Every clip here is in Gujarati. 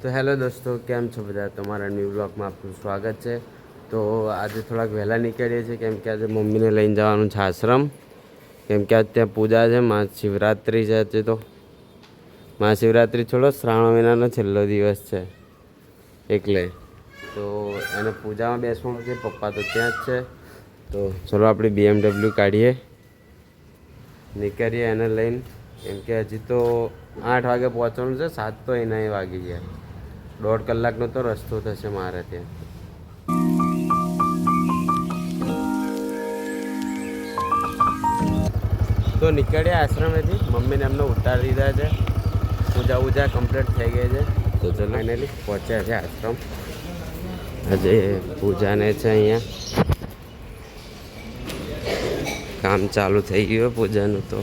તો હેલો દોસ્તો, કેમ છો બધા? તમારા ન્યૂ બ્લોગમાં આપનું સ્વાગત છે. તો આજે થોડાક વહેલા નીકળીએ છીએ કેમ કે આજે મમ્મીને લઈને જવાનું છે આશ્રમ, કેમ કે આજે ત્યાં પૂજા છે, મહાશિવરાત્રિ છે. આજે તો મહાશિવરાત્રિ છોડો, શ્રાવણ મહિનાનો છેલ્લો દિવસ છે એટલે તો એને પૂજામાં બેસવાનું છે. પપ્પા તો ત્યાં જ છે. તો ચલો આપણે BMW કાઢીએ, નીકળીએ એને લઈને, કેમ કે હજી તો 8 વાગે પહોંચવાનું છે. 7 તો એના વાગી ગયા. 1.5 કલાકનો તો રસ્તો થશે મારે ત્યાં. તો નીકળ્યા આશ્રમેથી. મમ્મીને એમને ઉતારી દીધા છે. પૂજા કમ્પ્લીટ થઈ ગઈ છે. તો ચલો ફાઇનલી પહોંચ્યા છે આશ્રમ. આજે પૂજાને છે અહીંયા કામ ચાલુ થઈ ગયું પૂજાનું. તો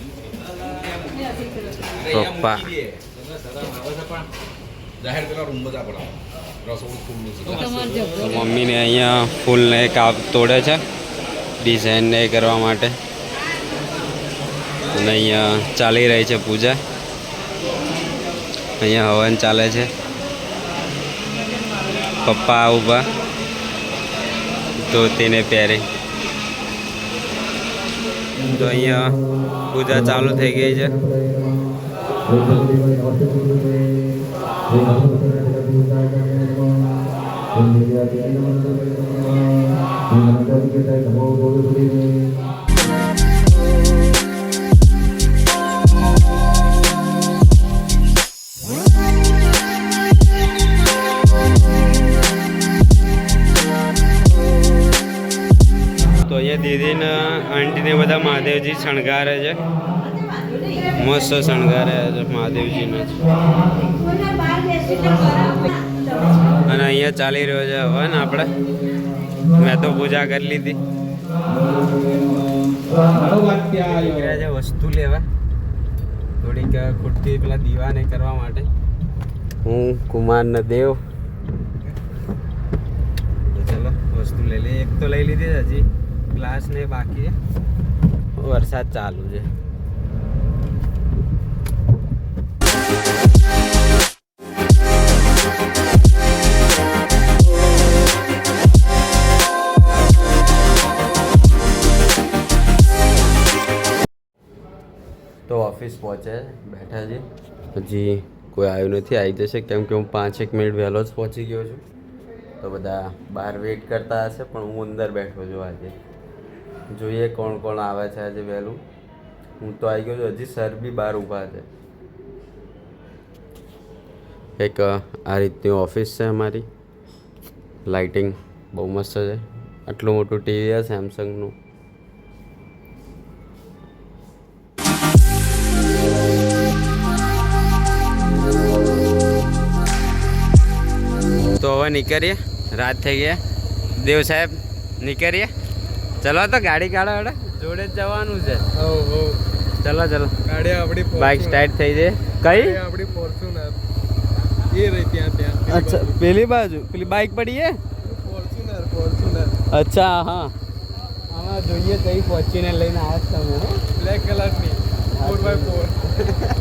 પપ્પા મમ્મીને અહીંયા ફૂલને કાપ તોડે છે ડિઝાઇનને કરવા માટે, અને અહીંયા ચાલી રહી છે પૂજા. અહીંયા હવન ચાલે છે. પપ્પા ઊભા ધોતીને પહેરે. તો અહીંયા પૂજા ચાલુ થઈ ગઈ છે. તો અહીંયા દીદીને આંટીને બધા મહાદેવજી શણગારે છે. મસ્ત શણગારે છે મહાદેવજીને. અને અહીંયા ચાલી રહ્યો છે હવન. આપણે મેં તો પૂજા કરી લીધી. છે વસ્તુ લેવા થોડીક ખૂટતી પેલા દીવાને કરવા માટે. હું કુમાર ને દેવ. ચલો વસ્તુ લઈ લઈએ. એક તો લઈ લીધી હજી ગ્લાસ ને બાકી. વરસાદ ચાલુ છે. તો ઓફિસ પહોંચે બેઠા છે. હજી કોઈ આવ્યું નથી. આવી જશે કેમ કે હું 5-1 મિનિટ વહેલો જ પહોંચી ગયો છું. તો બધા બહાર વેઇટ કરતા હશે, પણ હું અંદર બેઠો છું આજે. જોઈએ કોણ કોણ આવે છે આજે વહેલું. હું તો આવી ગયો છું. હજી સર બી બહાર ઊભા છે. એક આ રીતની ઓફિસ છે અમારી. લાઇટિંગ બહુ મસ્ત છે. આટલું મોટું ટીવી છે સેમસંગનું. તો હવે નીકળીએ. રાત થઈ ગયા. દેવ સાહેબ નીકળીએ. ચલો તો ગાડી કાઢો. હવે જોડે જ જવાનું છે. ચલો ગાડી આપણી બાઇક સ્ટાર્ટ થઈ જાય. કઈ આપણી ફોર્ચ્યુનર એ રહી ત્યાં. અચ્છા, પેલી બાજુ પેલી બાઇક પડી છે ફોર્ચ્યુનર. અચ્છા, હા. આમાં જોઈએ કઈ ફોર્ચ્યુનર લઈને આવ્યા તમે. બ્લેક કલરની 4x4.